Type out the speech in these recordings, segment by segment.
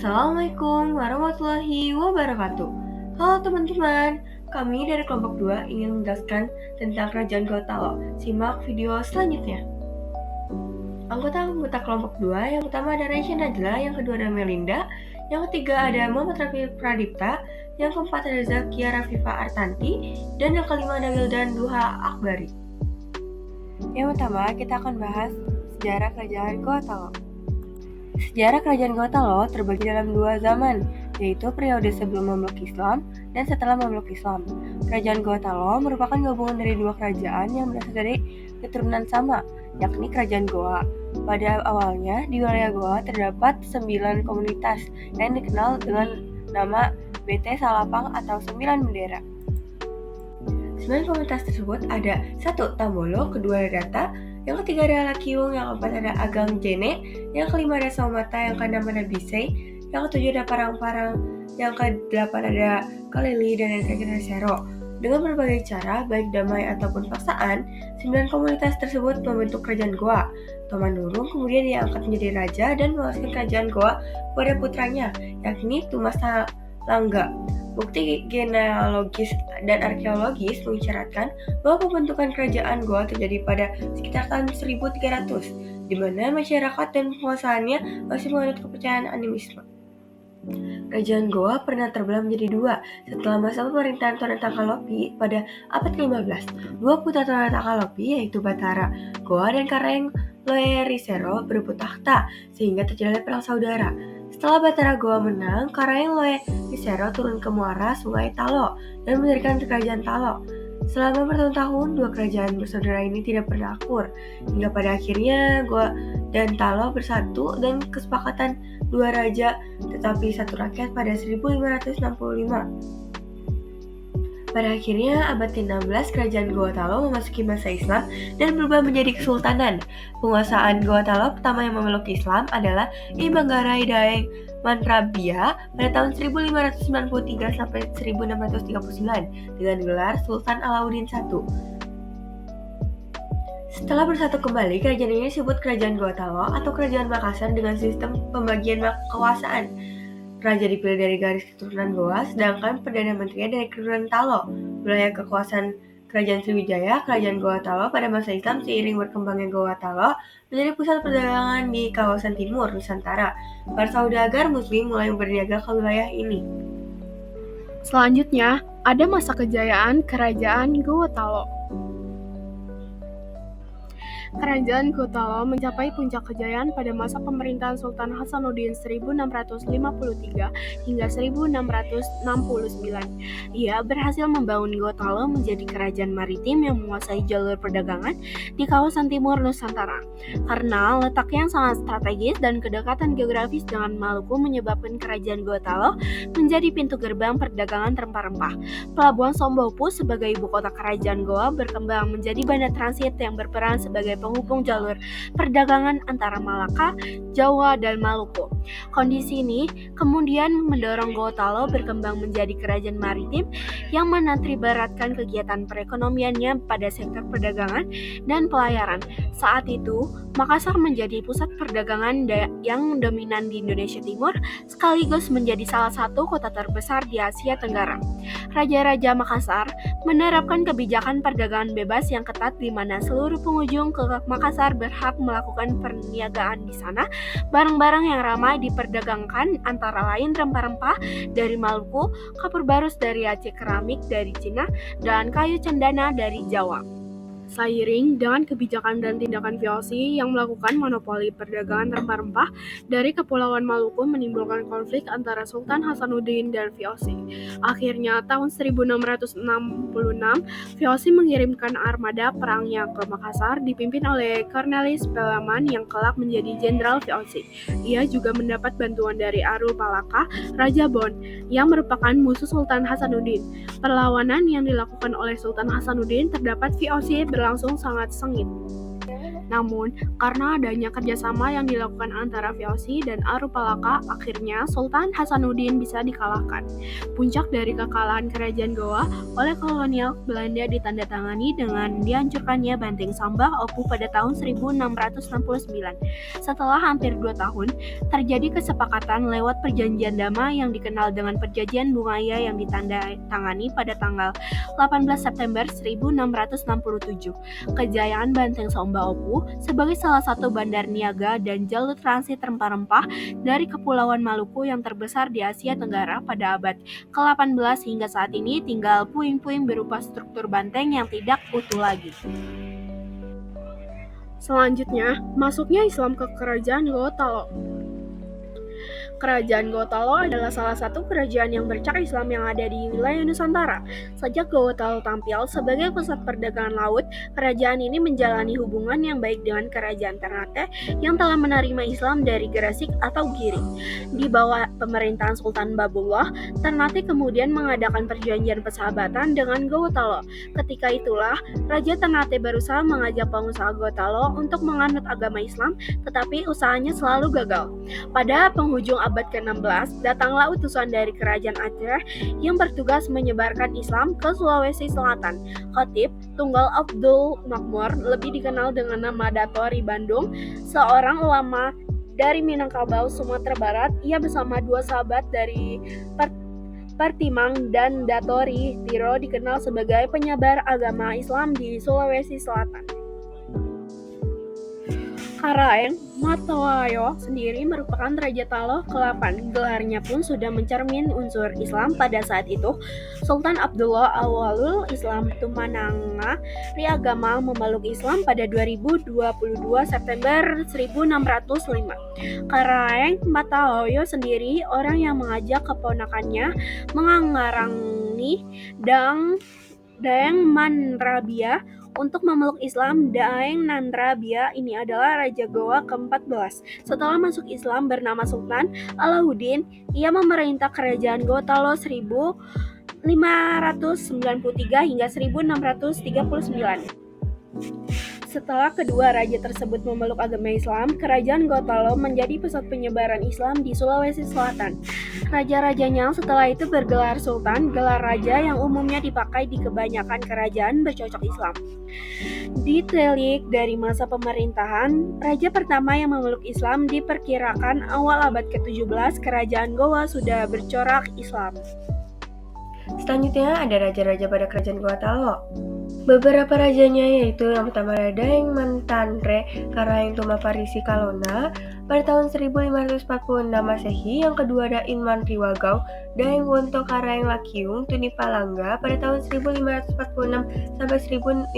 Assalamualaikum warahmatullahi wabarakatuh. Halo teman-teman, kami dari kelompok 2 ingin menjelaskan tentang kerajaan Gotalo. Simak video selanjutnya. Anggota kelompok 2 yang pertama ada Raisya Najla, yang kedua ada Melinda, yang ketiga ada Muhammad Rafi Pradipta, yang keempat ada Zakia Rafifa Artanti, dan yang kelima ada Wildan Duha Akbari. Yang pertama kita akan bahas sejarah kerajaan Gotalo. Sejarah kerajaan Gotalo terbagi dalam dua zaman, yaitu periode sebelum memeluk Islam dan setelah memeluk Islam. Kerajaan Gotalo merupakan gabungan dari dua kerajaan yang berasal dari keturunan sama, yakni Kerajaan Goa. Pada awalnya, di wilayah Goa terdapat 9 komunitas yang dikenal dengan nama BT Salapang atau 9 bendera. 9 komunitas tersebut ada 1. Tambolo, kedua ada Data, yang ketiga ada Lakiung, yang keempat ada Agang Jene, yang kelima ada Saumata, yang keenam ada Bisei, yang ketujuh ada Parang-Parang, yang kedelapan ada Kalili, dan yang terakhir ada Sero. Dengan berbagai cara, baik damai ataupun paksaan, 9 komunitas tersebut membentuk kerajaan Goa. Tomanurung kemudian diangkat menjadi raja dan mewariskan kerajaan Goa kepada putranya, yakni Tumas Langga. Bukti genealogis dan arkeologis mengisyaratkan bahwa pembentukan kerajaan Goa terjadi pada sekitar tahun 1300, di mana masyarakat dan penguasaannya masih menganut kepercayaan animisme. Kerajaan Goa pernah terbelah menjadi dua setelah masa pemerintahan Tuan Takalopi pada abad ke-15. Dua putra Tuan Takalopi, yaitu Batara Goa dan Kareng Loerisero, berebut takhta sehingga terjadi perang saudara. Setelah Batara Goa menang, Kareng Loerisero turun ke muara Sungai Talo dan mendirikan kerajaan Talo. Selama bertahun-tahun, dua kerajaan bersaudara ini tidak pernah akur, hingga pada akhirnya Goa dan Talo bersatu dan kesepakatan dua raja tetapi satu rakyat pada 1565. Pada akhirnya, abad ke-16, kerajaan Goa Talo memasuki masa Islam dan berubah menjadi kesultanan. Penguasaan Goa Talo pertama yang memeluk Islam adalah I Manggarai Daeng Mantrabia pada tahun 1593 sampai 1639 dengan gelar Sultan Alauddin I. Setelah bersatu kembali, kerajaan ini disebut Kerajaan Goa Talo atau Kerajaan Makassar dengan sistem pembagian kekuasaan. Raja dipilih dari garis keturunan Goa, sedangkan Perdana Menterinya dari keturunan Talo. Wilayah kekuasaan Kerajaan Sriwijaya, Kerajaan Goa Talo pada masa Islam seiring berkembangnya Goa Talo menjadi pusat perdagangan di kawasan timur Nusantara. Para saudagar Muslim mulai berniaga ke wilayah ini. Selanjutnya, ada masa kejayaan Kerajaan Goa Talo. Kerajaan Goa Talo mencapai puncak kejayaan pada masa pemerintahan Sultan Hasanuddin 1653 hingga 1669. Ia berhasil membangun Goa Talo menjadi kerajaan maritim yang menguasai jalur perdagangan di kawasan timur Nusantara. Karena letaknya yang sangat strategis dan kedekatan geografis dengan Maluku menyebabkan kerajaan Goa Talo menjadi pintu gerbang perdagangan rempah-rempah. Pelabuhan Sombopu sebagai ibu kota kerajaan Goa berkembang menjadi bandar transit yang berperan sebagai penghubung jalur perdagangan antara Malaka, Jawa, dan Maluku. Kondisi ini kemudian mendorong Goa Talo berkembang menjadi kerajaan maritim yang menantribaratkan kegiatan perekonomiannya pada sektor perdagangan dan pelayaran. Saat itu, Makassar menjadi pusat perdagangan yang dominan di Indonesia Timur, sekaligus menjadi salah satu kota terbesar di Asia Tenggara. Raja-raja Makassar menerapkan kebijakan perdagangan bebas yang ketat di mana seluruh pengunjung ke Makassar berhak melakukan perniagaan di sana. Barang-barang yang ramai diperdagangkan antara lain rempah-rempah dari Maluku, kapur barus dari Aceh, keramik dari Cina, dan kayu cendana dari Jawa. Seiring dengan kebijakan dan tindakan VOC yang melakukan monopoli perdagangan rempah-rempah dari Kepulauan Maluku menimbulkan konflik antara Sultan Hasanuddin dan VOC. Akhirnya tahun 1666, VOC mengirimkan armada perangnya ke Makassar dipimpin oleh Cornelis Pelaman yang kelak menjadi jenderal VOC. Ia juga mendapat bantuan dari Arul Palaka, Raja Bon, yang merupakan musuh Sultan Hasanuddin. Perlawanan yang dilakukan oleh Sultan Hasanuddin terhadap VOC berlangsung sangat sengit. Namun, karena adanya kerjasama yang dilakukan antara VOC dan Arupalaka, akhirnya Sultan Hasanuddin bisa dikalahkan. Puncak dari kekalahan kerajaan Goa oleh kolonial Belanda ditandatangani dengan dihancurkannya Banteng Sambah Opu pada tahun 1669. Setelah hampir 2 tahun, terjadi kesepakatan lewat perjanjian damai yang dikenal dengan Perjanjian Bungaya yang ditandatangani pada tanggal 18 September 1667. Kejayaan Banteng Samba Opu sebagai salah satu bandar niaga dan jalur transit rempah-rempah dari Kepulauan Maluku yang terbesar di Asia Tenggara pada abad ke-18 hingga saat ini tinggal puing-puing berupa struktur banteng yang tidak utuh lagi. Selanjutnya, masuknya Islam ke kerajaan Gotalo. Kerajaan Gotalo adalah salah satu kerajaan yang bercak Islam yang ada di wilayah Nusantara. Sejak Gotalo tampil sebagai pusat perdagangan laut, kerajaan ini menjalani hubungan yang baik dengan kerajaan Ternate yang telah menerima Islam dari Gresik atau Giring. Di bawah pemerintahan Sultan Babullah, Ternate kemudian mengadakan perjanjian persahabatan dengan Gotalo. Ketika itulah, Raja Ternate berusaha mengajak pengusaha Gotalo untuk menganut agama Islam, tetapi usahanya selalu gagal. Pada penghujung abad ke-16, datanglah utusan dari kerajaan Aceh yang bertugas menyebarkan Islam ke Sulawesi Selatan. Khatib Tunggal Abdul Makmur, lebih dikenal dengan nama Datori Bandung, seorang ulama dari Minangkabau, Sumatera Barat. Ia bersama 2 sahabat dari Pertimang dan Datori Tiro dikenal sebagai penyebar agama Islam di Sulawesi Selatan. Karaeng Matawayo sendiri merupakan Raja Talo ke-8. Gelarnya pun sudah mencermin unsur Islam pada saat itu. Sultan Abdullah Awalul Islam Tumananga Riagama memeluk Islam pada 2022 September 1605. Karaeng Matawayo sendiri orang yang mengajak keponakannya mengangarangi Daeng Manrabia untuk memeluk Islam. Daeng Nanrabia ini adalah Raja Goa ke-14. Setelah masuk Islam bernama Sultan Alauddin, ia memerintah kerajaan Gotalo 1593 hingga 1639. Setelah kedua raja tersebut memeluk agama Islam, kerajaan Gotalo menjadi pusat penyebaran Islam di Sulawesi Selatan. Raja-rajanya setelah itu bergelar sultan, gelar raja yang umumnya dipakai di kebanyakan kerajaan bercocok Islam. Ditelik dari masa pemerintahan, raja pertama yang memeluk Islam diperkirakan awal abad ke-17, kerajaan Goa sudah bercorak Islam. Selanjutnya ada raja-raja pada kerajaan Gotalo. Beberapa rajanya yaitu yang pertama ada Daeng Mantanre Karaeng Tumaparisi Kalona pada tahun 1546 Masehi, yang kedua ada Inman Riwagau Daeng Wonto Karaeng Lakiung Tunipalangga pada tahun 1546 sampai 1565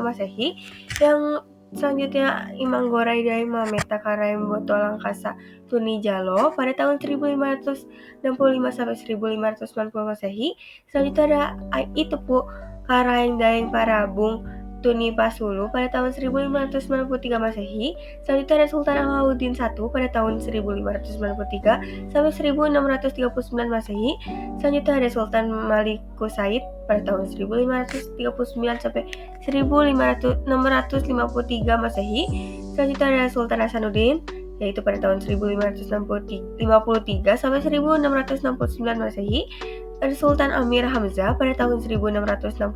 Masehi, yang selanjutnya Imang Gorai Daeng Mameta Karaeng Boto Langkasa Tunijalo pada tahun 1565 sampai 1590 Masehi. Selanjutnya ada Itepu Karaeng Daeng Parabung Tuni Pasulu pada tahun 1593 Masehi. Selanjutnya ada Sultan Alauddin I pada tahun 1593 sampai 1639 Masehi. Selanjutnya ada Sultan Maliku Said pada tahun 1539 sampai 1653 Masehi. Selanjutnya ada Sultan Hasanuddin yaitu pada tahun 1553 sampai 1669 Masehi. Ada Sultan Amir Hamzah pada tahun 1669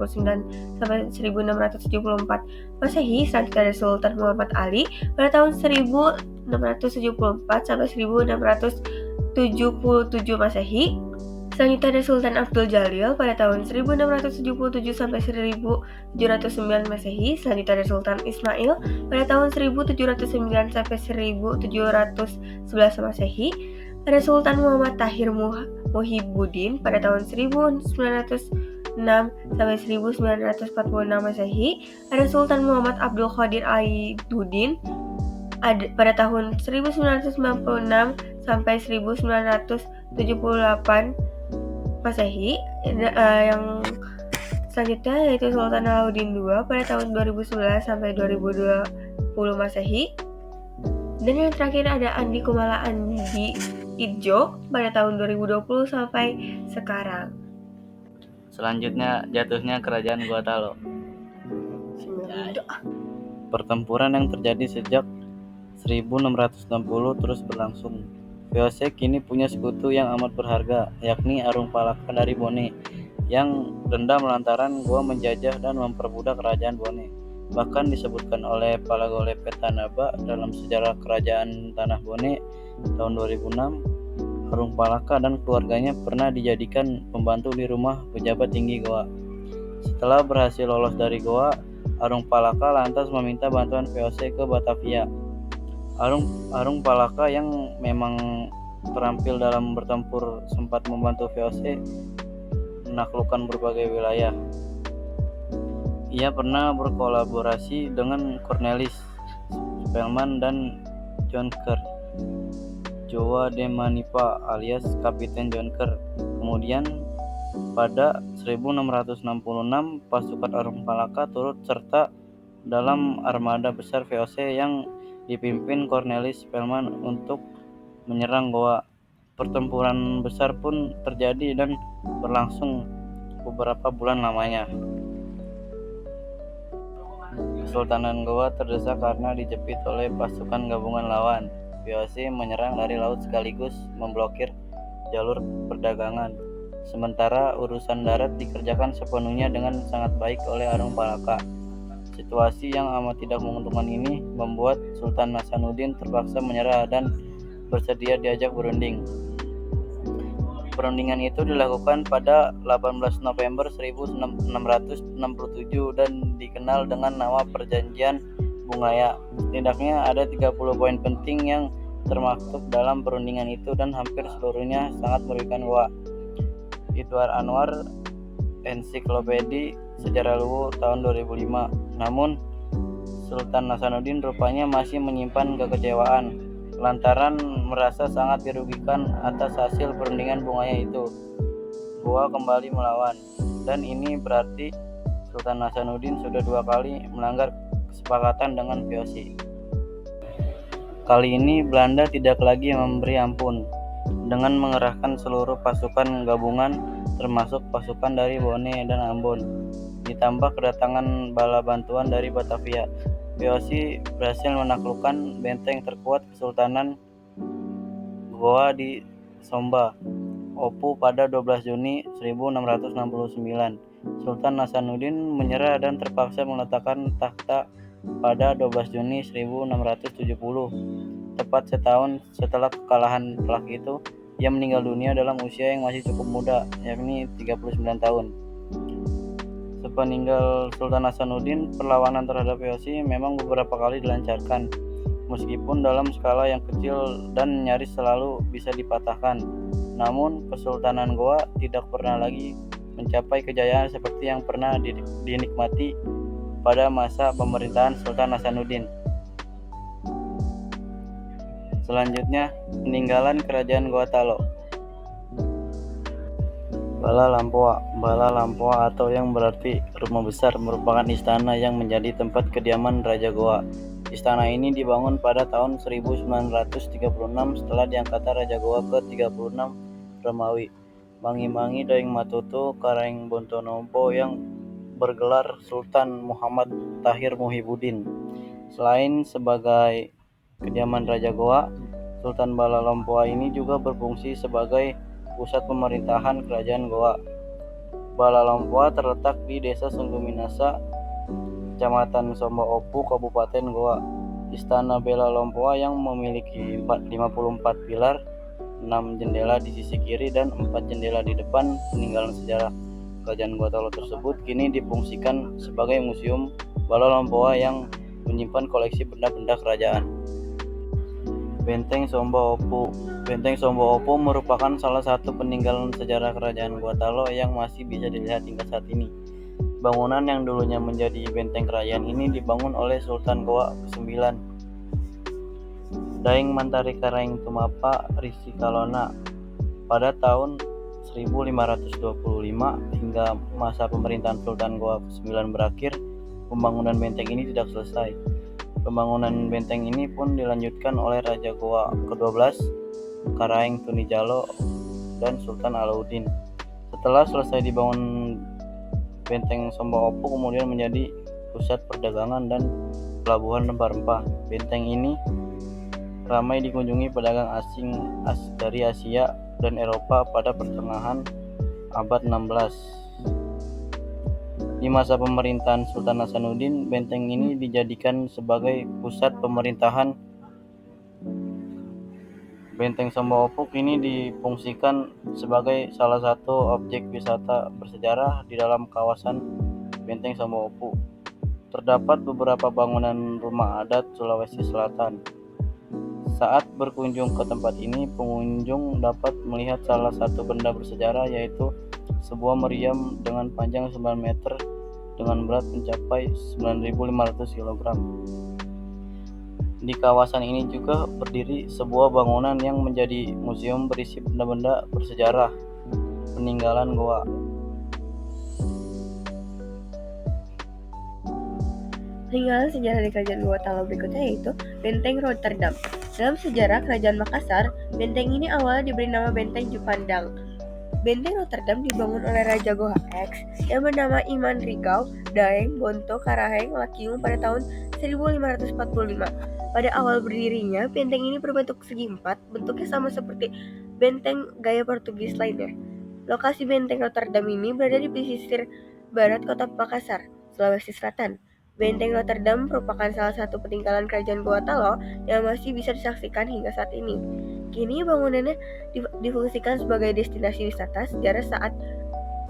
sampai 1674 Masehi. Selanjutnya ada Sultan Muhammad Ali pada tahun 1674 sampai 1677 Masehi. Selanjutnya ada Sultan Abdul Jalil pada tahun 1677 sampai 1709 Masehi. Selanjutnya ada Sultan Ismail pada tahun 1709 sampai 1711 Masehi. Ada Sultan Muhammad Tahir Muhibbuddin pada tahun 1906 sampai 1946 Masehi. Ada Sultan Muhammad Abdul Qadir Aiduddin pada tahun 1996 sampai 1978 Masehi. Yang selanjutnya yaitu Sultan Alauddin II pada tahun 2011 sampai 2020 Masehi. Dan yang terakhir ada Andi Kumala Andi Idjo pada tahun 2020 sampai sekarang. Selanjutnya jatuhnya kerajaan Gotalo. Pertempuran yang terjadi sejak 1660 terus berlangsung. VOC kini punya sekutu yang amat berharga, yakni Arung Palaka dari Bone, yang dendam lantaran Goa menjajah dan memperbudak kerajaan Bone. Bahkan disebutkan oleh Palagole Petanaba dalam sejarah kerajaan Tanah Bone tahun 2006, Arung Palaka dan keluarganya pernah dijadikan pembantu di rumah pejabat tinggi Goa. Setelah berhasil lolos dari Goa, Arung Palaka lantas meminta bantuan VOC ke Batavia. Arung Palaka yang memang terampil dalam bertempur sempat membantu VOC menaklukkan berbagai wilayah. Ia pernah berkolaborasi dengan Cornelis Spelman dan John Kerr, Joa de Manipa alias Kapiten John Kerr. Kemudian pada 1666 pasukan Arung Palaka turut serta dalam armada besar VOC yang dipimpin Cornelis Spelman untuk menyerang Goa. Pertempuran besar pun terjadi dan berlangsung beberapa bulan lamanya. Kesultanan Goa terdesak karena dijepit oleh pasukan gabungan lawan. VOC menyerang dari laut sekaligus memblokir jalur perdagangan. Sementara urusan darat dikerjakan sepenuhnya dengan sangat baik oleh Arung Palaka. Situasi yang amat tidak menguntungkan ini membuat Sultan Hasanuddin terpaksa menyerah dan bersedia diajak berunding. Perundingan itu dilakukan pada 18 November 1667 dan dikenal dengan nama Perjanjian Bungaya. Setidaknya ada 30 poin penting yang termaktub dalam perundingan itu dan hampir seluruhnya sangat merugikan Goa. Idwar Anwar, Ensiklopedi Sejarah Luwu tahun 2005. Namun Sultan Hasanuddin rupanya masih menyimpan kekecewaan lantaran merasa sangat dirugikan atas hasil perundingan Bungaya itu. Goa kembali melawan, dan ini berarti Sultan Hasanuddin sudah 2 kali melanggar kesepakatan dengan VOC. Kali ini Belanda tidak lagi memberi ampun dengan mengerahkan seluruh pasukan gabungan termasuk pasukan dari Bone dan Ambon. Ditambah kedatangan bala bantuan dari Batavia, VOC berhasil menaklukkan benteng terkuat Kesultanan Goa di Somba, Opu pada 12 Juni 1669. Sultan Hasanuddin menyerah dan terpaksa meletakkan takhta pada 12 Juni 1670. Tepat setahun setelah kekalahan telak itu, ia meninggal dunia dalam usia yang masih cukup muda, yakni 39 tahun. Sepeninggal Sultan Hasanuddin, perlawanan terhadap VOC memang beberapa kali dilancarkan, meskipun dalam skala yang kecil dan nyaris selalu bisa dipatahkan. Namun, Kesultanan Goa tidak pernah lagi mencapai kejayaan seperti yang pernah dinikmati pada masa pemerintahan Sultan Hasanuddin. Selanjutnya, peninggalan Kerajaan Goa Talo. Bala Lampoa atau yang berarti rumah besar merupakan istana yang menjadi tempat kediaman Raja Goa. Istana ini dibangun pada tahun 1936 setelah diangkatan Raja Goa ke-36 Romawi, Mangi Daeng Matutu Karaeng Bontonobo yang bergelar Sultan Muhammad Tahir Muhibuddin. Selain sebagai kediaman Raja Goa, Sultan Bala Lampoa ini juga berfungsi sebagai pusat pemerintahan Kerajaan Goa. Bala Lampoa terletak di Desa Sungguh Minasa, Kecamatan Somba Opu, Kabupaten Goa. Istana Bala Lampoa yang memiliki 54 pilar, 6 jendela di sisi kiri dan 4 jendela di depan peninggalan sejarah Kerajaan Goa Talo tersebut kini difungsikan sebagai museum Bala Lampoa yang menyimpan koleksi benda-benda kerajaan. Benteng Somba Opu. Benteng Somba Opu merupakan salah satu peninggalan sejarah Kerajaan Goa Talo yang masih bisa dilihat hingga saat ini. Bangunan yang dulunya menjadi benteng kerajaan ini dibangun oleh Sultan Goa ke-9, Daeng Mantari Karaeng Tumapa Risi Kalona, pada tahun 1525 hingga masa pemerintahan Sultan Goa ke-9 berakhir. Pembangunan benteng ini tidak selesai. Pembangunan benteng ini pun dilanjutkan oleh Raja Goa ke-12, Karaeng Tunijalo, dan Sultan Alauddin. Setelah selesai dibangun, benteng Somba Opu kemudian menjadi pusat perdagangan dan pelabuhan rempah-rempah. Benteng ini ramai dikunjungi pedagang asing dari Asia dan Eropa pada pertengahan abad 16. Di masa pemerintahan Sultan Hasanuddin, benteng ini dijadikan sebagai pusat pemerintahan. Benteng Samba Opuk ini difungsikan sebagai salah satu objek wisata bersejarah di dalam kawasan Benteng Samba Opuk. Terdapat beberapa bangunan rumah adat Sulawesi Selatan. Saat berkunjung ke tempat ini, pengunjung dapat melihat salah satu benda bersejarah, yaitu sebuah meriam dengan panjang 9 meter dengan berat mencapai 9.500 kg. Di kawasan ini juga berdiri sebuah bangunan yang menjadi museum berisi benda-benda bersejarah peninggalan Goa. Peninggalan sejarah di Kerajaan Goa Talo berikutnya yaitu Benteng Rotterdam. Dalam sejarah Kerajaan Makassar, benteng ini awalnya diberi nama Benteng Jupandang. Benteng Rotterdam dibangun oleh Raja Goa X yang bernama Iman Rigau Daeng Bonto Karaheng Lakiung pada tahun 1545. Pada awal berdirinya, benteng ini berbentuk segi empat, bentuknya sama seperti benteng gaya Portugis lainnya. Lokasi Benteng Rotterdam ini berada di pesisir barat kota Makassar, Sulawesi Selatan. Benteng Rotterdam merupakan salah satu peninggalan Kerajaan Goa Talo yang masih bisa disaksikan hingga saat ini. Kini bangunannya difungsikan sebagai destinasi wisata sejarah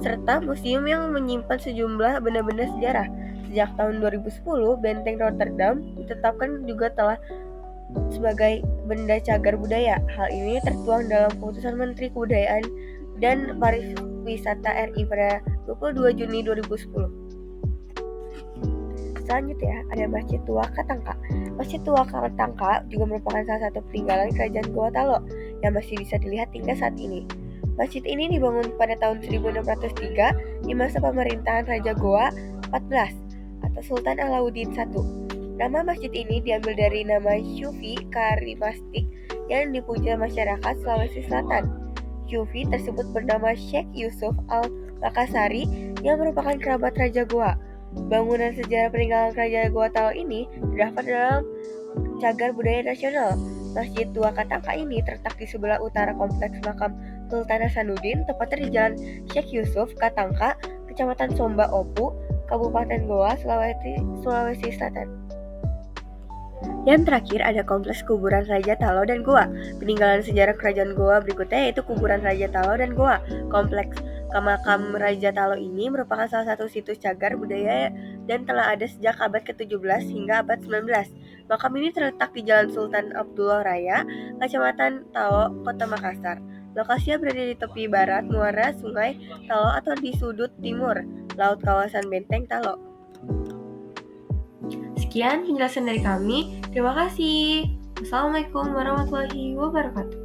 serta museum yang menyimpan sejumlah benda-benda sejarah. Sejak tahun 2010, Benteng Rotterdam ditetapkan juga telah sebagai benda cagar budaya. Hal ini tertuang dalam keputusan Menteri Kebudayaan dan Pariwisata RI pada 22 Juni 2010. Selanjutnya ada Masjid Tua Katangka. Masjid Tua Katangka juga merupakan salah satu peninggalan Kerajaan Goa Talo yang masih bisa dilihat hingga saat ini. Masjid ini dibangun pada tahun 1603 di masa pemerintahan Raja Goa 14 atau Sultan Alauddin I. Nama masjid ini diambil dari nama Syufi Karimastik yang dipuja masyarakat Sulawesi Selatan. Syufi tersebut bernama Sheikh Yusuf Al-Makassari yang merupakan kerabat Raja Goa. Bangunan sejarah peninggalan Kerajaan Goa Talo ini terdapat dalam Cagar Budaya Nasional. Masjid Tua Katangka ini terletak di sebelah utara kompleks makam Sultan Hasanuddin, tepatnya di Jalan Sheikh Yusuf Katangka, Kecamatan Somba Opu, Kabupaten Goa, Sulawesi Selatan. Yang terakhir ada kompleks kuburan Raja Talo dan Goa. Peninggalan sejarah Kerajaan Goa berikutnya yaitu kuburan Raja Talo dan Goa. Kompleks makam Raja Talo ini merupakan salah satu situs cagar budaya dan telah ada sejak abad ke-17 hingga abad 19. Makam ini terletak di Jalan Sultan Abdullah Raya, Kecamatan Talo, Kota Makassar. Lokasinya berada di tepi barat muara Sungai Talo atau di sudut timur laut kawasan Benteng Talo. Sekian penjelasan dari kami. Terima kasih. Wassalamualaikum warahmatullahi wabarakatuh.